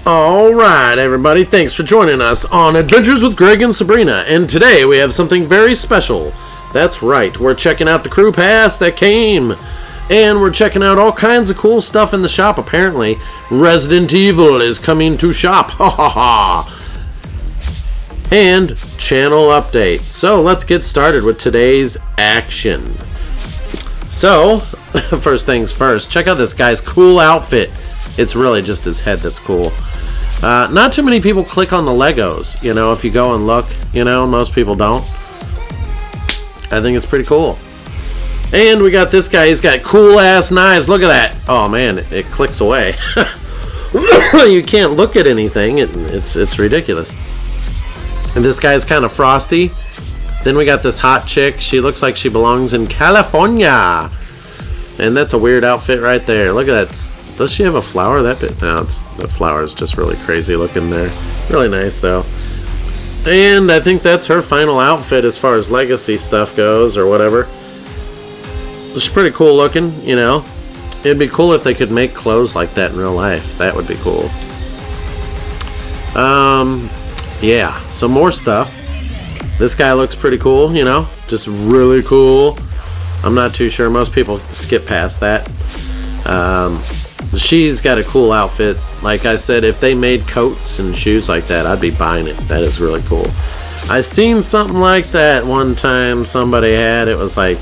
Alright everybody, thanks for joining us on Adventures with Greg and Sabrena, and today we have something very special. That's right, we're checking out the crew pass that came, and we're checking out all kinds of cool stuff in the shop. Apparently, Resident Evil is coming to shop, ha ha ha! And channel update. So let's get started with today's action. So, first things first, check out this guy's cool outfit. It's really just his head that's cool. Not too many people click on the Legos, you know, if you go and look, you know, most people don't. I think it's pretty cool. And we got this guy, he's got cool ass knives, look at that. Oh man, it clicks away. You can't look at anything, it's ridiculous. And this guy's kind of frosty. Then we got this hot chick, she looks like she belongs in California. And that's a weird outfit right there, look at that. Does she have a flower? That bit? No, the flower is just really crazy looking there. Really nice though. And I think that's her final outfit as far as legacy stuff goes, or whatever. She's pretty cool looking, you know. It'd be cool if they could make clothes like that in real life. That would be cool. Yeah, some more stuff. This guy looks pretty cool, you know. Just really cool. I'm not too sure. Most people skip past that. She's got a cool outfit. Like I said, if they made coats and shoes like that, I'd be buying it. That is really cool. I seen something like that one time somebody had. It was like,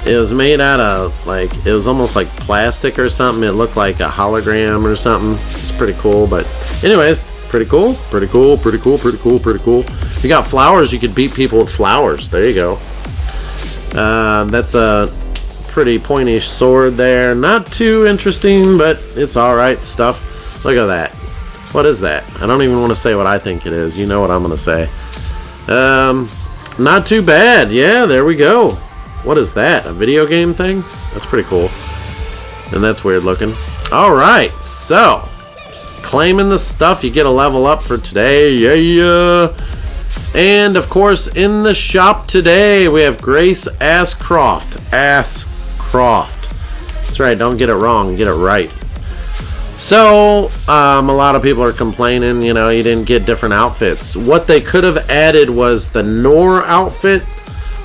it was made out of, like, it was almost like plastic or something. It looked like a hologram or something. It's pretty cool, but anyways, pretty cool, pretty cool, pretty cool, pretty cool, pretty cool. You got flowers, you could beat people with flowers. There you go. That's a pretty pointy sword there. Not too interesting, but it's alright stuff. Look at that. What is that? I don't even want to say what I think it is. You know what I'm going to say. Not too bad. Yeah, there we go. What is that? A video game thing? That's pretty cool. And that's weird looking. Alright, so claiming the stuff, you get a level up for today. Yeah. And of course, in the shop today, we have Grace Ashcroft. That's right, don't get it wrong, get it right. So, a lot of people are complaining, you know, you didn't get different outfits. What they could have added was the Nor outfit.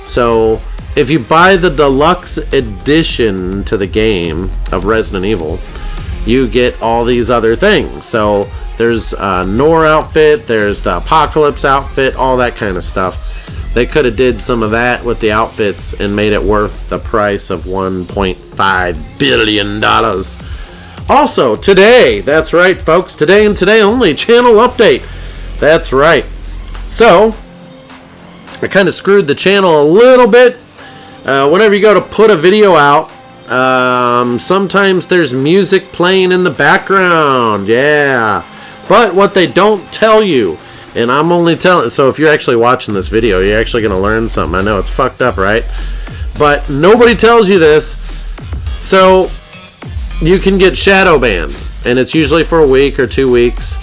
So, if you buy the deluxe edition to the game of Resident Evil, you get all these other things. So, there's a Nor outfit, there's the Apocalypse outfit, all that kind of stuff. They could have did some of that with the outfits and made it worth the price of $1.5 billion. Also, today, that's right, folks, today and today only, channel update. That's right. So, I kind of screwed the channel a little bit. Whenever you go to put a video out, sometimes there's music playing in the background. Yeah. But what they don't tell you, and I'm only telling, so if you're actually watching this video, you're actually going to learn something. I know it's fucked up, right? But nobody tells you this. So you can get shadow banned, and it's usually for a week or 2 weeks.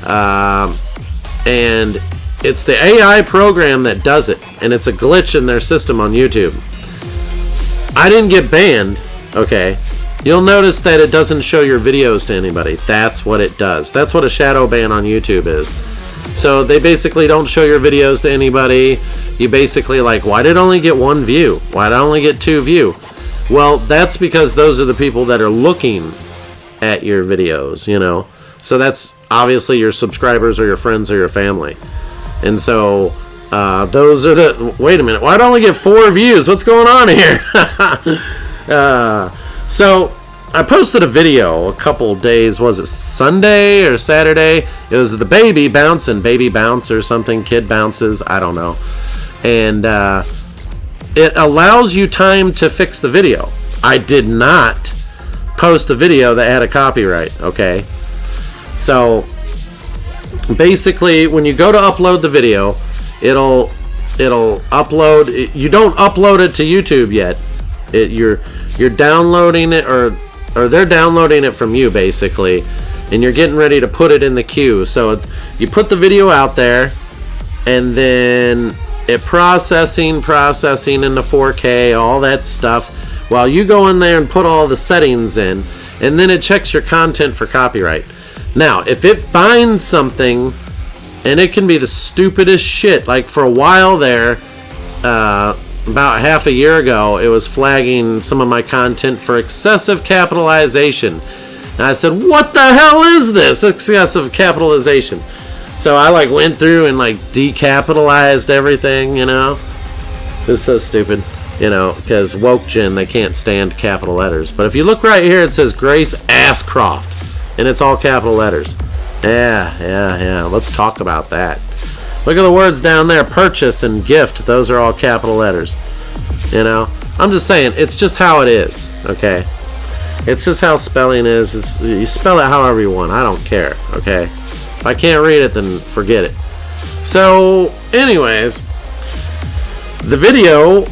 And it's the AI program that does it, and it's a glitch in their system on YouTube. I didn't get banned, okay? You'll notice that it doesn't show your videos to anybody. That's what it does. That's what a shadow ban on YouTube is. So they basically don't show your videos to anybody. You basically like, why did I only get 1 view? Why did I only get 2 view? Well, that's because those are the people that are looking at your videos, you know. So that's obviously your subscribers or your friends or your family. And so those are the, wait a minute, why did I only get 4 views? What's going on here? So I posted a video a couple days, was it Sunday or Saturday? It was the baby bouncing, baby bounce or something, kid bounces, I don't know. And it allows you time to fix the video. I did not post a video that had a copyright, okay? So basically when you go to upload the video, it'll upload, you don't upload it to YouTube yet. You're downloading it, or they're downloading it from you basically, and you're getting ready to put it in the queue. So you put the video out there, and then it processing into 4K, all that stuff, while you go in there and put all the settings in, and then it checks your content for copyright. Now, if it finds something, and it can be the stupidest shit, like for a while there, about half a year ago, it was flagging some of my content for excessive capitalization. And I said, what the hell is this excessive capitalization? So I like went through and like decapitalized everything, you know. This is so stupid, you know, because woke gen, they can't stand capital letters. But if you look right here, it says Grace Ashcroft, and it's all capital letters. Yeah. Let's talk about that. Look at the words down there, purchase and gift. Those are all capital letters. You know, I'm just saying, it's just how it is, okay? It's just how spelling is. You spell it however you want. I don't care, okay? If I can't read it, then forget it. So, anyways, the video,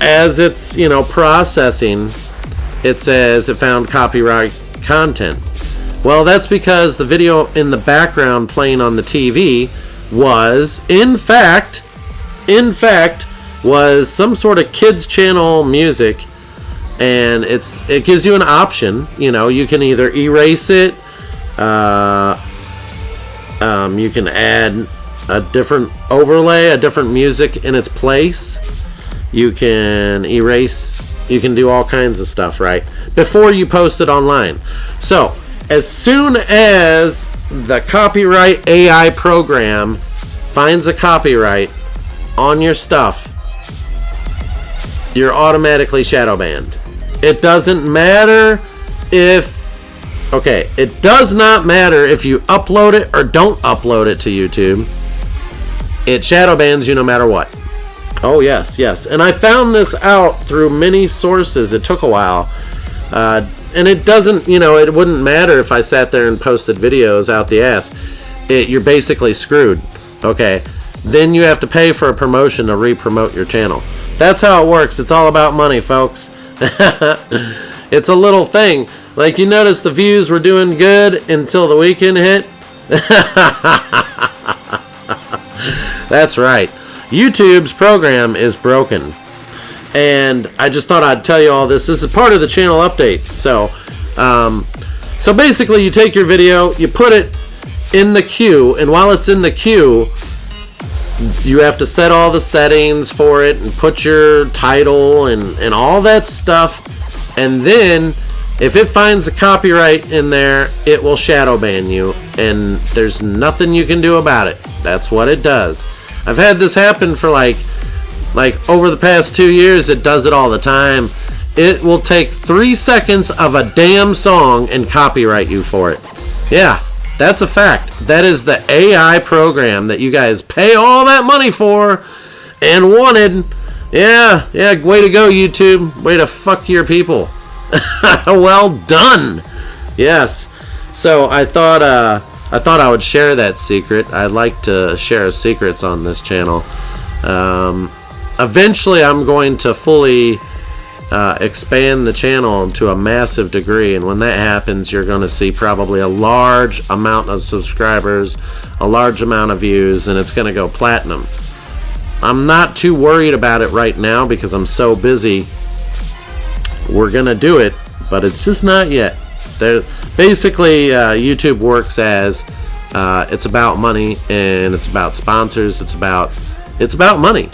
as it's, you know, processing, it says it found copyright content. Well, that's because the video in the background playing on the TV was, in fact, was some sort of kids channel music, and it gives you an option. You know, you can either erase it, you can add a different overlay, a different music in its place. You can erase, you can do all kinds of stuff, right? Before you post it online. So, as soon as the copyright AI program finds a copyright on your stuff, you're automatically shadow banned. It doesn't matter if, okay, it does not matter if you upload it or don't upload it to YouTube. It shadow bans you no matter what. Oh, yes. And I found this out through many sources. It took a while. And it doesn't, you know, it wouldn't matter if I sat there and posted videos out the ass. You're basically screwed. Okay. Then you have to pay for a promotion to re-promote your channel. That's how it works. It's all about money, folks. It's a little thing. Like, you notice the views were doing good until the weekend hit? That's right. YouTube's program is broken. And I just thought I'd tell you all this. This is part of the channel update. So basically you take your video, you put it in the queue, and while it's in the queue, you have to set all the settings for it and put your title and all that stuff. And then if it finds a copyright in there, it will shadow ban you, and there's nothing you can do about it. That's what it does. I've had this happen for like over the past 2 years. It does it all the time. It will take 3 seconds of a damn song and copyright you for it. Yeah, that's a fact. That is the AI program that you guys pay all that money for and wanted. Yeah, way to go, YouTube. Way to fuck your people. Well done. Yes. So I thought I would share that secret. I'd like to share secrets on this channel. Eventually I'm going to fully expand the channel to a massive degree, and when that happens, you're going to see probably a large amount of subscribers, a large amount of views, and it's going to go platinum. I'm not too worried about it right now because I'm so busy. We're going to do it, but it's just not yet. Basically, YouTube works as it's about money, and it's about sponsors. It's about money.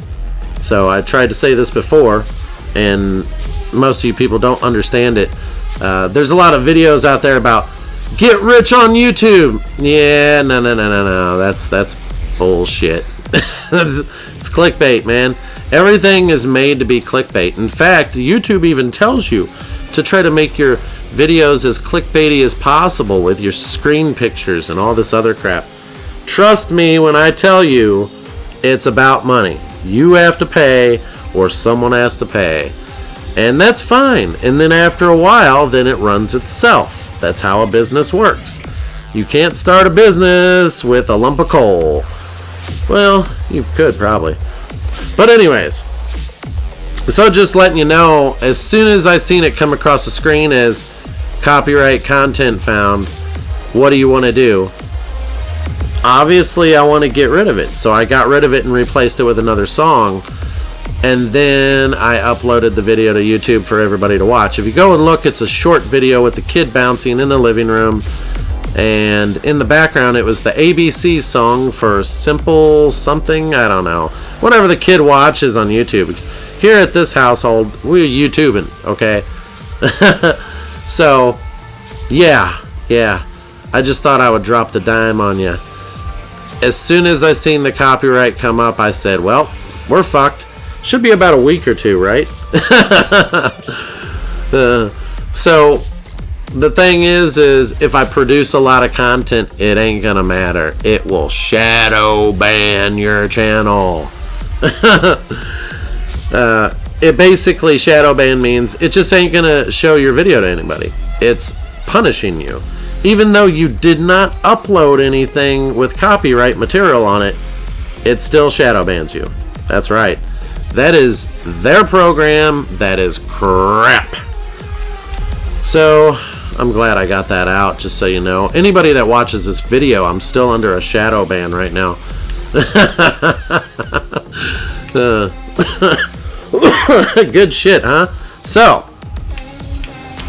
So I tried to say this before, and most of you people don't understand it. There's a lot of videos out there about get rich on YouTube. Yeah, no. That's bullshit. It's clickbait, man. Everything is made to be clickbait. In fact, YouTube even tells you to try to make your videos as clickbaity as possible with your screen pictures and all this other crap. Trust me when I tell you it's about money. You have to pay, or someone has to pay. And that's fine. And then after a while, then it runs itself. That's how a business works. You can't start a business with a lump of coal. Well, you could probably. But anyways, so just letting you know, as soon as I seen it come across the screen as copyright content found, what do you want to do? Obviously, I want to get rid of it. So I got rid of it and replaced it with another song. And then I uploaded the video to YouTube for everybody to watch. If you go and look, it's a short video with the kid bouncing in the living room. And in the background, it was the ABC song for Simple Something. I don't know. Whatever the kid watches on YouTube. Here at this household, we're YouTubing, okay? So, yeah. I just thought I would drop the dime on you. As soon as I seen the copyright come up, I said, well, we're fucked. Should be about a week or two, right? So the thing is if I produce a lot of content, it ain't gonna matter. It will shadow ban your channel. It basically, shadow ban means it just ain't gonna show your video to anybody. It's punishing you. Even though you did not upload anything with copyright material on it, it still shadow bans you. That's right. That is their program. That is crap. So, I'm glad I got that out, just so you know. Anybody that watches this video, I'm still under a shadow ban right now. Good shit, huh? So,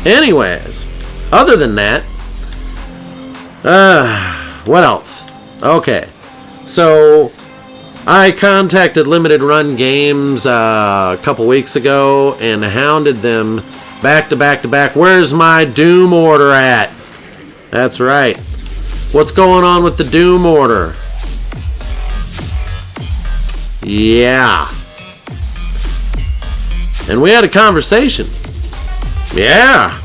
anyways, other than that, what else? Okay, so I contacted Limited Run Games a couple weeks ago and hounded them back to back to back. Where's my Doom order at? That's right. What's going on with the Doom order? Yeah. And we had a conversation. Yeah.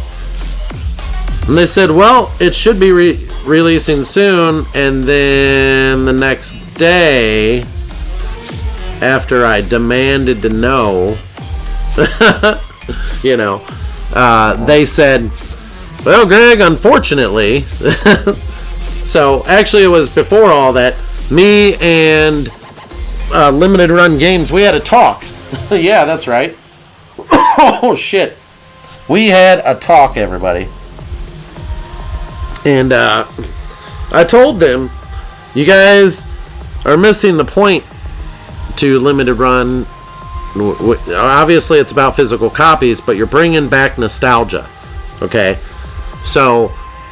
And they said, well, it should be releasing soon. And then the next day, after I demanded to know, you know, they said, well, Greg, unfortunately. So actually it was before all that. Me and Limited Run Games, we had a talk. Yeah, that's right. Oh shit, we had a talk, everybody. And I told them, you guys are missing the point to Limited Run. Obviously it's about physical copies, but you're bringing back nostalgia. Okay, so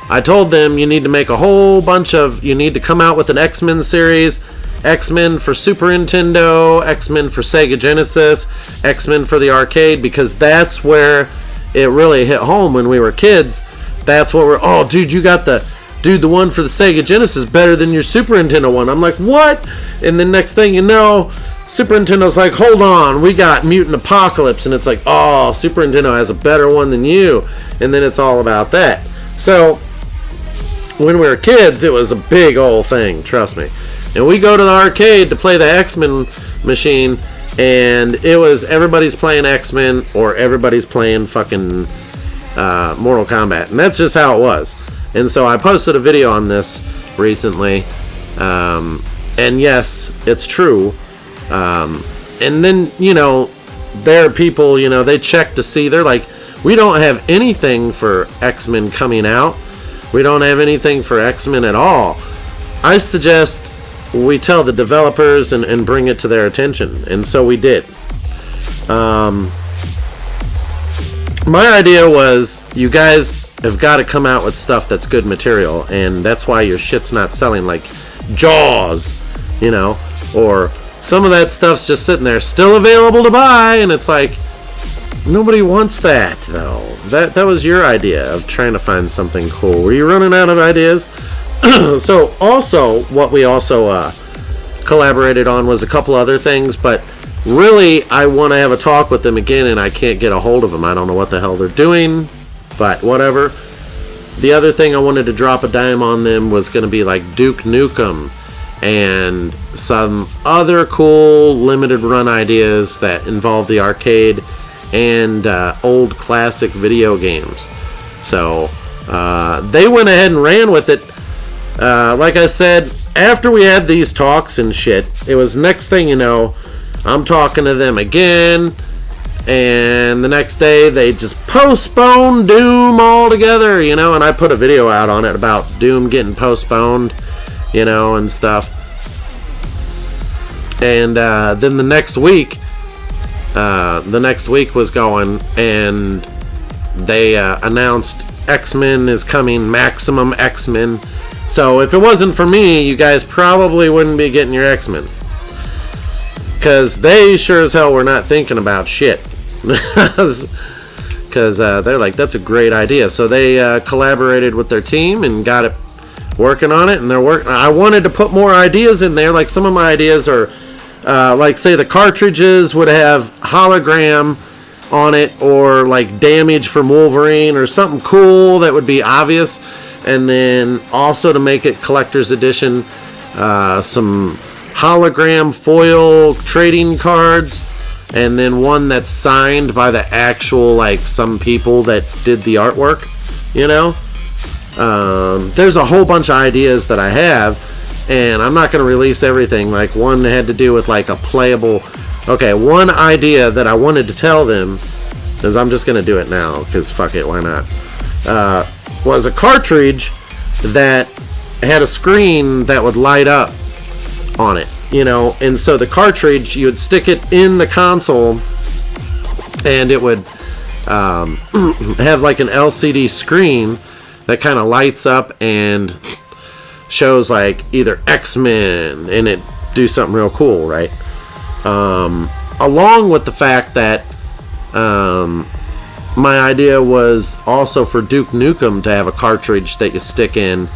I told them you need to make a whole bunch of, you need to come out with an X-Men series, X-Men for Super Nintendo, X-Men for Sega Genesis, X-Men for the arcade, because that's where it really hit home when we were kids. That's what we're, oh dude, you got the one for the Sega Genesis better than your Super Nintendo one. I'm like, what? And the next thing you know, Super Nintendo's like, hold on, we got Mutant Apocalypse, and it's like, oh, Super Nintendo has a better one than you, and then it's all about that. So when we were kids, it was a big old thing, trust me. And we go to the arcade to play the X-Men machine, and it was everybody's playing X-Men or everybody's playing fucking Mortal Kombat, and that's just how it was. And so I posted a video on this recently, and yes, it's true. And then, you know, there are people, you know, they check to see, they're like, we don't have anything for X-Men coming out. We don't have anything for X-Men at all. I suggest we tell the developers and bring it to their attention. And so we did. My idea was, you guys have got to come out with stuff that's good material, and that's why your shit's not selling, like Jaws, you know, or some of that stuff's just sitting there, still available to buy, and it's like, nobody wants that, though. That was your idea of trying to find something cool. Were you running out of ideas? So, also, what we also collaborated on was a couple other things, but really, I want to have a talk with them again, and I can't get a hold of them. I don't know what the hell they're doing, but whatever. The other thing I wanted to drop a dime on them was going to be like Duke Nukem and some other cool limited run ideas that involve the arcade and old classic video games. So they went ahead and ran with it. Like I said, after we had these talks and shit, it was next thing you know, I'm talking to them again, and the next day they just postponed Doom altogether, you know, and I put a video out on it about Doom getting postponed, you know, and stuff. And then the next week was going, and they announced X-Men is coming, Maximum X-Men. So if it wasn't for me, you guys probably wouldn't be getting your X-Men. Because they sure as hell were not thinking about shit. Because they're like, that's a great idea. So they collaborated with their team and got it working on it. And they're working. I wanted to put more ideas in there. Like some of my ideas are, like say the cartridges would have hologram on it, or like damage from Wolverine, or something cool that would be obvious. And then also to make it collector's edition, some hologram foil trading cards, and then one that's signed by the actual, like, some people that did the artwork, you know. There's a whole bunch of ideas that I have, and I'm not going to release everything. Like, one had to do with like a playable, okay, one idea that I wanted to tell them, because I'm just going to do it now, because fuck it, why not, was a cartridge that had a screen that would light up on it, you know. And so the cartridge, you would stick it in the console and it would have like an LCD screen that kind of lights up and shows like either X-Men, and it do something real cool, right? Along with the fact that my idea was also for Duke Nukem to have a cartridge that you stick in,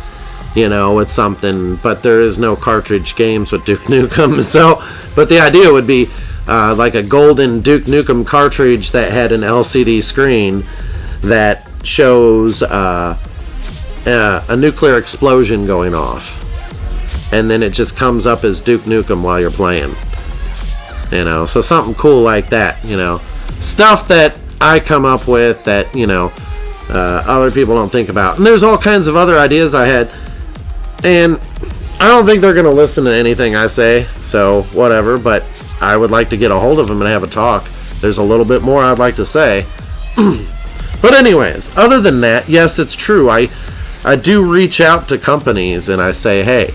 you know, with something, but there is no cartridge games with Duke Nukem. So, but the idea would be like a golden Duke Nukem cartridge that had an LCD screen that shows a nuclear explosion going off, and then it just comes up as Duke Nukem while you're playing, you know. So something cool like that, you know, stuff that I come up with that, you know, other people don't think about. And there's all kinds of other ideas I had, and I don't think they're going to listen to anything I say, so whatever. But I would like to get a hold of them and have a talk. There's a little bit more I'd like to say. But anyways, other than that, yes, it's true. I do reach out to companies and I say, hey,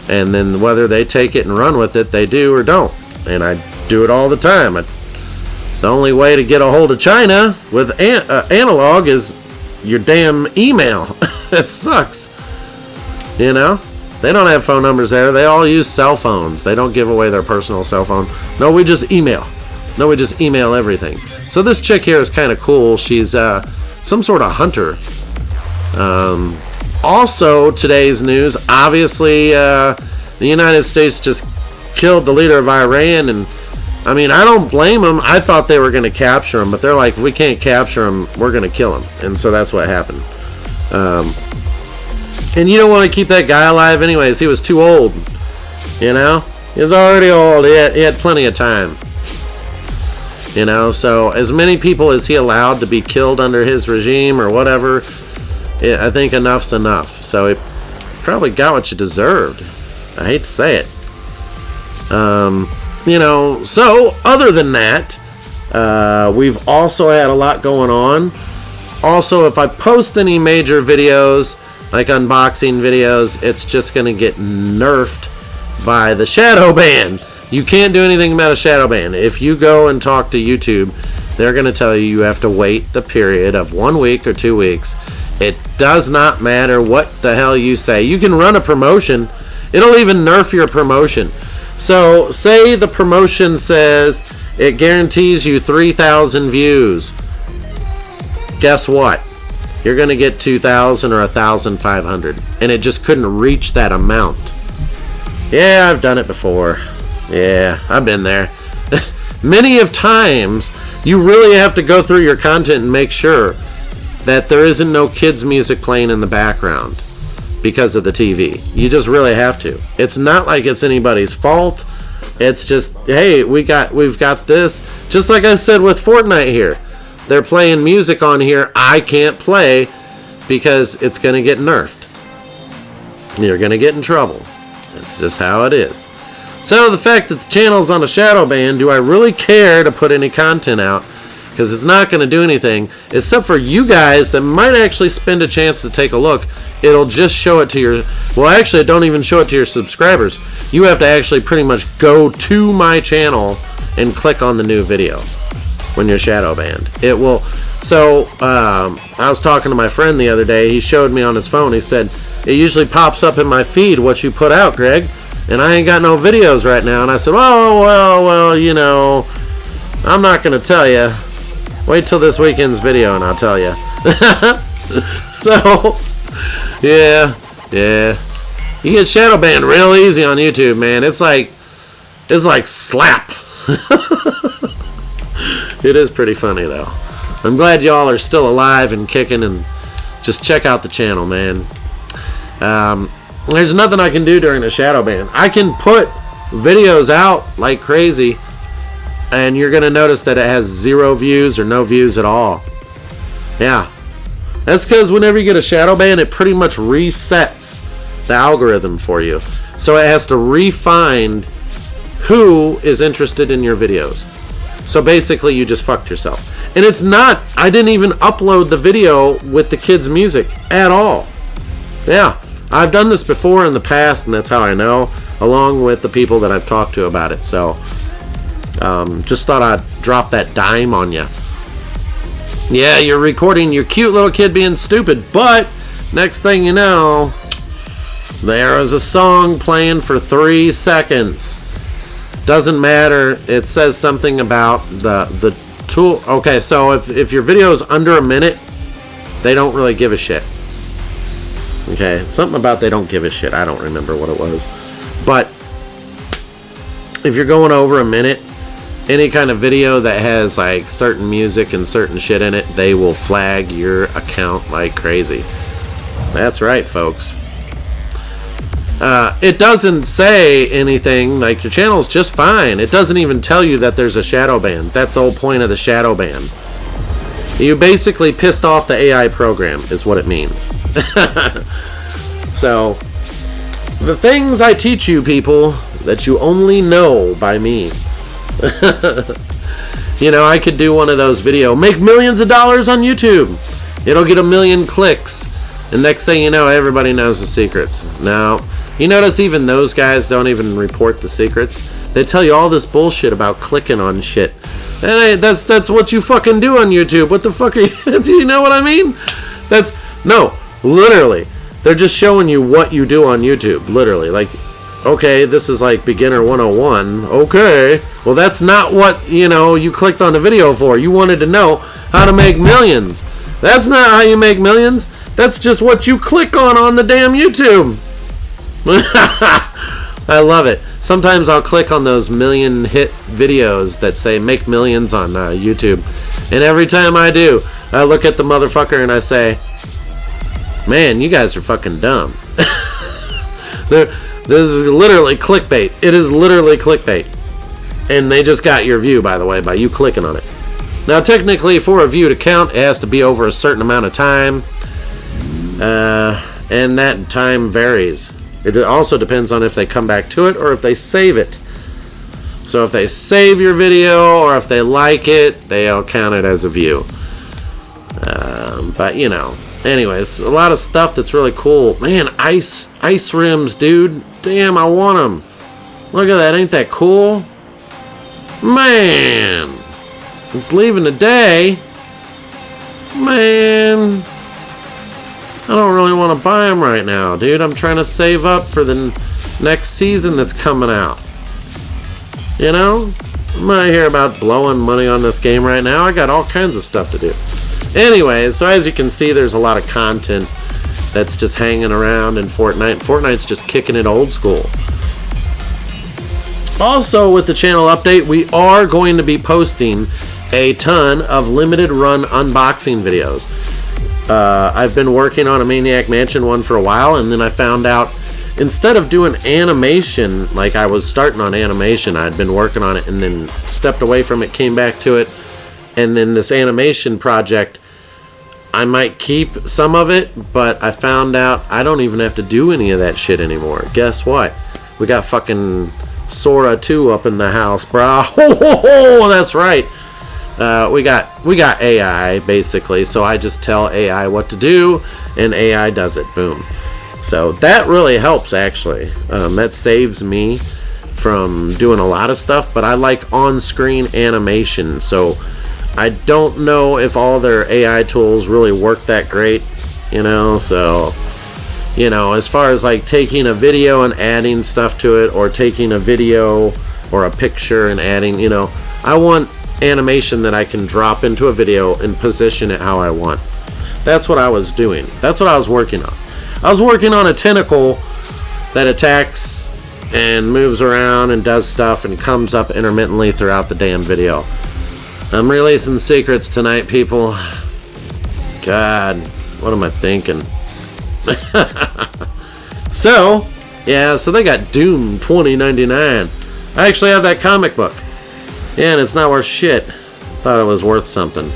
and then whether they take it and run with it, they do or don't. And I do it all the time. The only way to get a hold of China with analog is your damn email. It sucks. You know? They don't have phone numbers there. They all use cell phones. They don't give away their personal cell phone. No, we just email. No, we just email everything. So this chick here is kind of cool. She's some sort of hunter. Also, today's news, obviously, the United States just killed the leader of Iran, and I mean, I don't blame them. I thought they were going to capture him, but they're like, if we can't capture him, we're going to kill him. And so that's what happened. And you don't want to keep that guy alive anyways. He was too old, you know? He was already old. He had plenty of time. You know, so as many people as he allowed to be killed under his regime or whatever, I think enough's enough. So he probably got what you deserved. I hate to say it. You know, so other than that, we've also had a lot going on. Also, if I post any major videos, like unboxing videos, it's just going to get nerfed by the shadow ban. You can't do anything about a shadow ban. If you go and talk to YouTube, they're going to tell you have to wait the period of 1 week or 2 weeks. It does not matter what the hell you say. You can run a promotion. It'll even nerf your promotion. So, say the promotion says it guarantees you 3,000 views. Guess what? You're going to get 2,000 or 1,500. And it just couldn't reach that amount. Yeah, I've done it before. Yeah, I've been there. Many of times, you really have to go through your content and make sure that there isn't no kids' music playing in the background because of the TV. You just really have to. It's not like it's anybody's fault. It's just, hey, we've got this. Just like I said with Fortnite here. They're playing music on here I can't play because it's going to get nerfed. You're going to get in trouble. That's just how it is. So the fact that the channel's on a shadow ban, do I really care to put any content out? Because it's not going to do anything, except for you guys that might actually spend a chance to take a look. It'll just show it to your, well, actually, it don't even show it to your subscribers. You have to actually pretty much go to my channel and click on the new video. when you're shadow banned. It will. So I was talking to my friend the other day. He showed me on his phone. He said it usually pops up in my feed what you put out, Greg, and I ain't got no videos right now. And I said, oh well, you know, I'm not gonna tell you. Wait till this weekend's video and I'll tell you. So yeah, you get shadow banned real easy on YouTube, man. It's like slap. It is pretty funny though. I'm glad y'all are still alive and kicking, and just check out the channel, man. There's nothing I can do during a shadow ban. I can put videos out like crazy, and you're gonna notice that it has 0 views or no views at all. Yeah, that's because whenever you get a shadow ban, it pretty much resets the algorithm for you, so it has to re-find who is interested in your videos. So basically you just fucked yourself. And it's not, I didn't even upload the video with the kids' music at all. Yeah, I've done this before in the past, and that's how I know, along with the people that I've talked to about it. So just thought I'd drop that dime on you. Yeah, you're recording your cute little kid being stupid, but next thing you know, there is a song playing for 3 seconds. Doesn't matter. It says something about the tool. Okay, so if your video is under a minute, they don't really give a shit. Okay, something about they don't give a shit. I don't remember what it was. But if you're going over a minute, any kind of video that has like certain music and certain shit in it, they will flag your account like crazy. That's right, folks. It doesn't say anything, like your channel's just fine. It doesn't even tell you that there's a shadow ban. That's the whole point of the shadow ban. You basically pissed off the AI program is what it means. So the things I teach you, people, that you only know by me. You know, I could do one of those videos, make millions of dollars on YouTube. It'll get 1 million clicks, and next thing you know, everybody knows the secrets. Now, you notice even those guys don't even report the secrets. They tell you all this bullshit about clicking on shit. And that's what you fucking do on YouTube. What the fuck are you? Do you know what I mean? No, literally. They're just showing you what you do on YouTube. Literally. Like, okay, this is like beginner 101. Okay. Well, that's not what, you know, you clicked on the video for. You wanted to know how to make millions. That's not how you make millions. That's just what you click on the damn YouTube. I love it. Sometimes I'll click on those 1 million hit videos that say make millions on YouTube, and every time I do, I look at the motherfucker and I say, man, you guys are fucking dumb. This is literally clickbait. It is literally clickbait, and they just got your view, by the way, by you clicking on it. Now technically, for a view to count, it has to be over a certain amount of time, and that time varies. It also depends on if they come back to it or if they save it. So if they save your video or if they like it, they'll count it as a view. But you know, anyways, a lot of stuff that's really cool. Man, ice rims, dude. Damn, I want them. Look at that. Ain't that cool? Man, it's leaving today. Man, I don't really want to buy them right now, dude. I'm trying to save up for the next season that's coming out. You know? I'm not here about blowing money on this game right now. I got all kinds of stuff to do. Anyways, so as you can see, there's a lot of content that's just hanging around in Fortnite. Fortnite's just kicking it old school. Also, with the channel update, we are going to be posting a ton of limited run unboxing videos. I've been working on a Maniac Mansion one for a while, and then I found out instead of doing animation, like I was starting on animation, I'd been working on it and then stepped away from it, came back to it, and then this animation project, I might keep some of it, but I found out I don't even have to do any of that shit anymore. Guess what? We got fucking Sora 2 up in the house, brah. Oh, that's right. We got AI basically, so I just tell AI what to do and AI does it. Boom. So that really helps, actually. That saves me from doing a lot of stuff, but I like on-screen animation, so I don't know if all their AI tools really work that great, so, as far as like taking a video and adding stuff to it, or taking a video or a picture and adding, I want animation that I can drop into a video and position it how I want. That's what I was doing. That's what I was working on. I was working on a tentacle that attacks and moves around and does stuff and comes up intermittently throughout the damn video. I'm releasing secrets tonight, people. God, what am I thinking? So they got Doom 2099. I actually have that comic book. Yeah, and it's not worth shit. Thought it was worth something.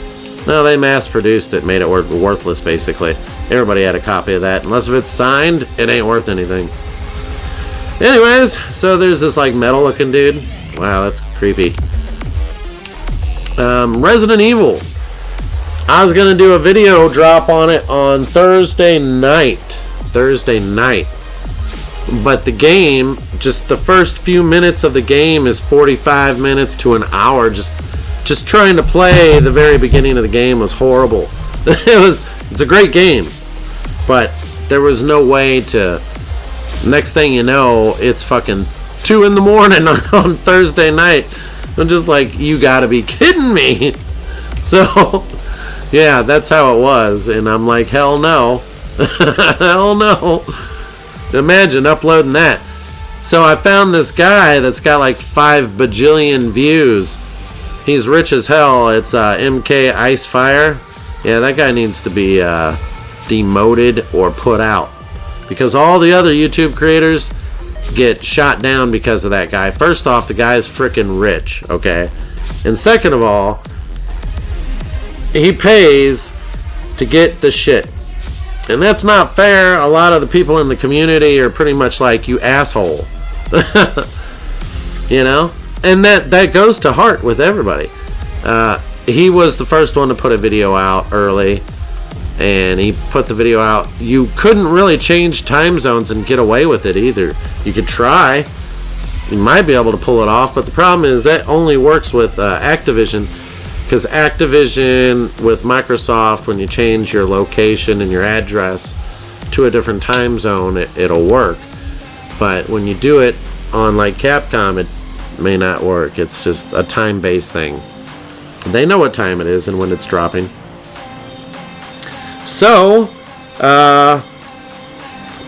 No, they mass-produced it, made it worthless, basically. Everybody had a copy of that. Unless if it's signed, it ain't worth anything. Anyways, so there's this, like, metal-looking dude. Wow, that's creepy. Resident Evil. I was going to do a video drop on it on Thursday night. But the game, just the first few minutes of the game is 45 minutes to an hour. Just trying to play the very beginning of the game was horrible. It's a great game, but there was no way to. Next thing you know, it's fucking 2 in the morning on Thursday night. I'm just like, you gotta be kidding me. So, yeah, that's how it was, and I'm like, hell no. Hell no. Imagine uploading that. So I found this guy that's got like 5 bajillion views. He's rich as hell. It's MK Icefire. Yeah, that guy needs to be demoted or put out, because all the other YouTube creators get shot down because of that guy. First off, the guy's freaking rich, okay? And second of all, he pays to get the shit. And that's not fair. A lot of the people in the community are pretty much like, you asshole. And that goes to heart with everybody. He was the first one to put a video out early, and he put the video out. You couldn't really change time zones and get away with it either. You could try. You might be able to pull it off, but the problem is that only works with Activision. Because Activision with Microsoft, when you change your location and your address to a different time zone, it'll work. But when you do it on like Capcom, it may not work. It's just a time-based thing. They know what time it is and when it's dropping. So,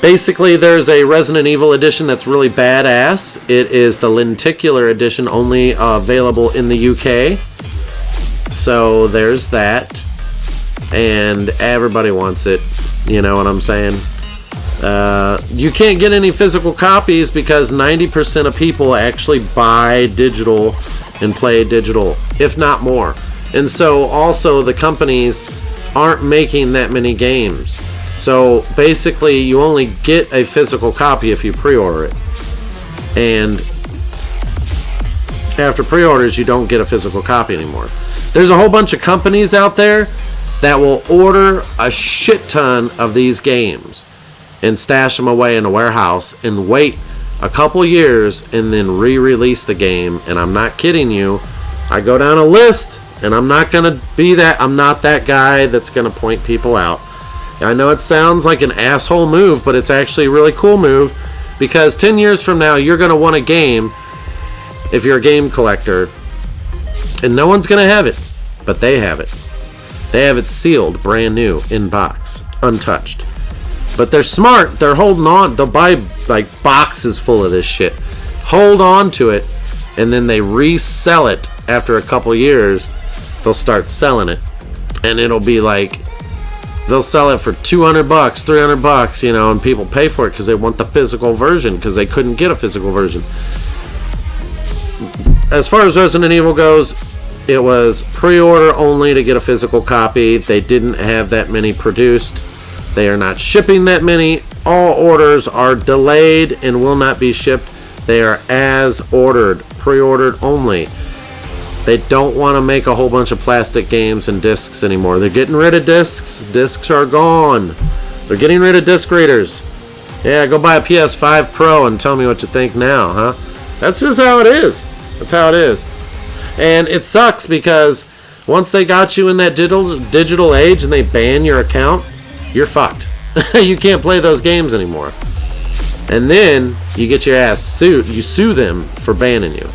basically there's a Resident Evil edition that's really badass. It is the lenticular edition, only available in the UK. So there's that, and everybody wants it. You know what I'm saying? You can't get any physical copies because 90% of people actually buy digital and play digital, if not more. And so also the companies aren't making that many games. So basically you only get a physical copy if you pre-order it. And after pre-orders, you don't get a physical copy anymore. There's a whole bunch of companies out there that will order a shit ton of these games and stash them away in a warehouse and wait a couple years and then re-release the game. And I'm not kidding you. I go down a list, and I'm not going to be that. I'm not that guy that's going to point people out. I know it sounds like an asshole move, but it's actually a really cool move, because 10 years from now, you're going to want a game if you're a game collector, and no one's going to have it, but they have it. They have it sealed, brand new, in box, untouched. But they're smart. They're holding on. They'll buy like boxes full of this shit, hold on to it, and then they resell it after a couple years. They'll start selling it, and it'll be like, they'll sell it for $200, $300, you know, and people pay for it because they want the physical version, because they couldn't get a physical version. As far as Resident Evil goes, it was pre-order only to get a physical copy. They didn't have that many produced. They are not shipping that many. All orders are delayed and will not be shipped. They are as ordered, pre-ordered only. They don't want to make a whole bunch of plastic games and discs anymore. They're getting rid of discs. Discs are gone. They're getting rid of disc readers. Yeah, go buy a PS5 Pro and tell me what you think now, huh? That's just how it is. That's how it is. And it sucks because Once they got you in that digital age and they ban your account, you're fucked. You can't play those games anymore. And then you get your ass sued. You sue them for banning you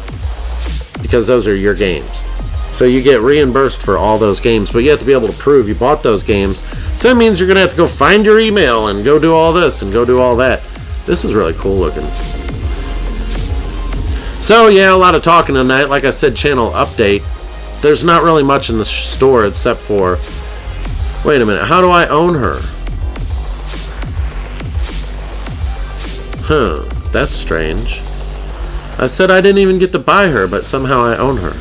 because those are your games. So you get reimbursed for all those games, but you have to be able to prove you bought those games. So that means you're going to have to go find your email and go do all this and go do all that. This is really cool looking. So yeah, a lot of talking tonight. Like I said, channel update. There's not really much in the store except for... Wait a minute. How do I own her? Huh. That's strange. I said I didn't even get to buy her, but somehow I own her.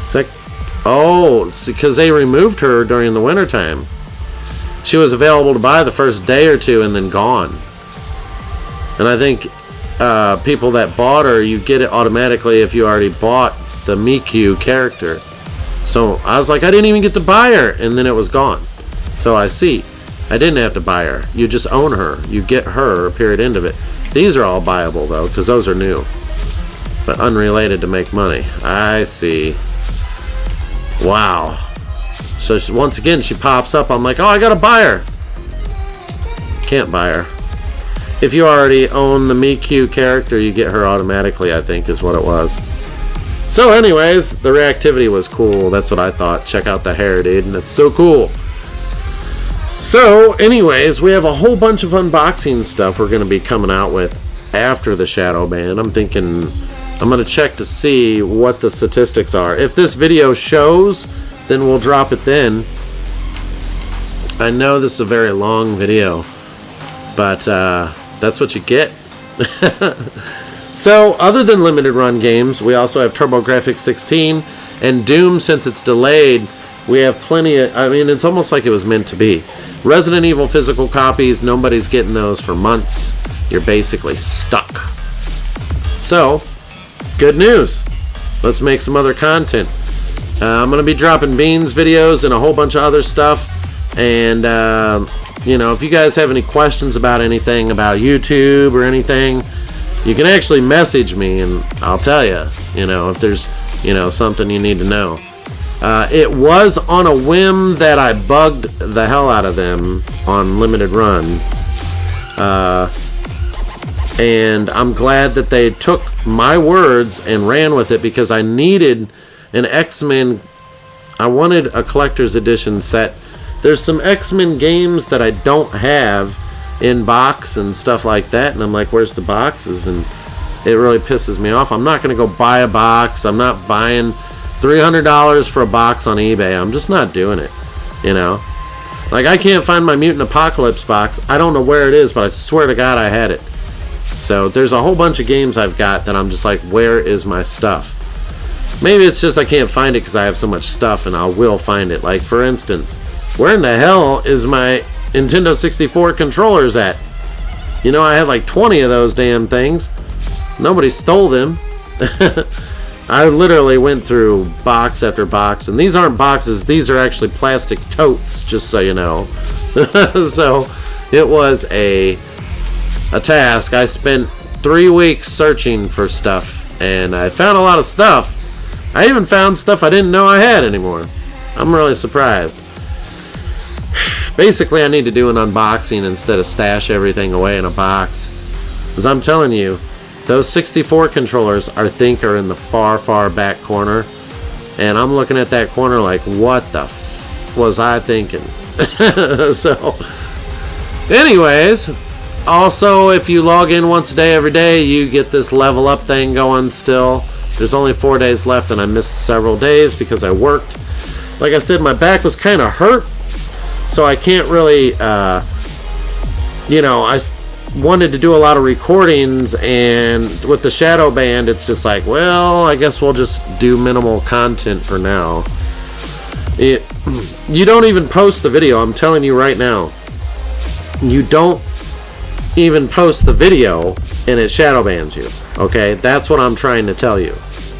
It's like... Oh, it's because they removed her during the wintertime. She was available to buy the first day or two and then gone. And I think people that bought her, you get it automatically if you already bought the Miku character. So I was like, I didn't even get to buy her, and then it was gone. So I see. I didn't have to buy her. You just own her. You get her, period, end of it. These are all buyable, though, because those are new. But unrelated to make money. I see. Wow. So once again, she pops up. I'm like, oh, I gotta buy her. Can't buy her. If you already own the Miku character, you get her automatically, I think, is what it was. So anyways, the reactivity was cool. That's what I thought. Check out the hair, dude, and it's so cool. So anyways, we have a whole bunch of unboxing stuff we're going to be coming out with after the shadow ban. I'm thinking I'm going to check to see what the statistics are. If this video shows, then we'll drop it then. I know this is a very long video, but that's what you get. So, other than limited run games, we also have TurboGrafx 16 and Doom. Since it's delayed, we have plenty of... I mean, it's almost like it was meant to be. Resident Evil physical copies, nobody's getting those for months. You're basically stuck. So, good news. Let's make some other content. I'm going to be dropping Beans videos and a whole bunch of other stuff. And, you know, if you guys have any questions about anything, about YouTube or anything, you can actually message me and I'll tell you, you know, if there's, you know, something you need to know. It was on a whim that I bugged the hell out of them on Limited Run. And I'm glad that they took my words and ran with it because I needed an X-Men. I wanted a collector's edition set. There's some X-Men games that I don't have in box and stuff like that, and I'm like, where's the boxes? And it really pisses me off. I'm not going to go buy a box. I'm not buying $300 for a box on eBay. I'm just not doing it, you know. Like, I can't find my Mutant Apocalypse box. I don't know where it is, but I swear to God I had it. So there's a whole bunch of games I've got that I'm just like, where is my stuff? Maybe it's just I can't find it because I have so much stuff, and I will find it. Like, for instance, where in the hell is my Nintendo 64 controllers at? You know, I had like 20 of those damn things. Nobody stole them. I literally went through box after box, and these aren't boxes, these are actually plastic totes, just so you know. So it was a task. I spent 3 weeks searching for stuff, and I found a lot of stuff. I even found stuff I didn't know I had anymore. I'm really surprised. Basically, I need to do an unboxing instead of stash everything away in a box. Because I'm telling you, those 64 controllers I think are in the far, far back corner. And I'm looking at that corner like, what the f was I thinking? So, anyways, also, if you log in once a day, every day, you get this level up thing going still. There's only 4 days left, and I missed several days because I worked. Like I said, my back was kind of hurt. So I can't really, you know, I wanted to do a lot of recordings, and with the shadow band, it's just like, well, I guess we'll just do minimal content for now. You don't even post the video, I'm telling you right now. You don't even post the video, and it shadow bans you, okay? That's what I'm trying to tell you.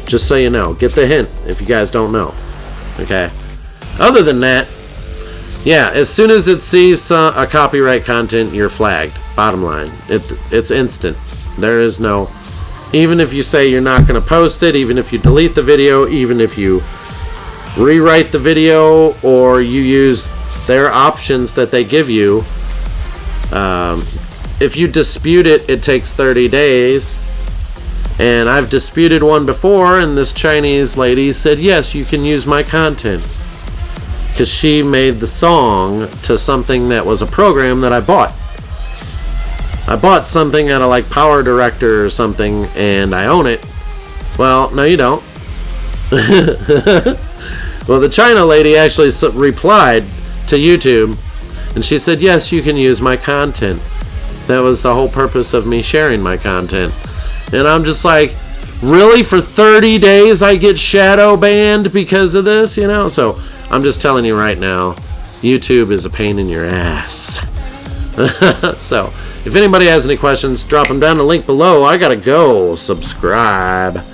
Just so you know. Get the hint, if you guys don't know, okay? Other than that, yeah, as soon as it sees a copyright content, you're flagged. Bottom line. It's instant. There is no... Even if you say you're not going to post it, even if you delete the video, even if you rewrite the video or you use their options that they give you. If you dispute it, it takes 30 days. And I've disputed one before, and this Chinese lady said, yes, you can use my content. Because she made the song to something that was a program that I bought. I bought something out of like Power Director or something, and I own it. Well, no, you don't. Well, the China lady actually replied to YouTube, and she said, yes, you can use my content. That was the whole purpose of me sharing my content. And I'm just like, really? For 30 days I get shadow banned because of this, you know? So I'm just telling you right now, YouTube is a pain in your ass. So if anybody has any questions, drop them down the link below. I gotta go. Subscribe.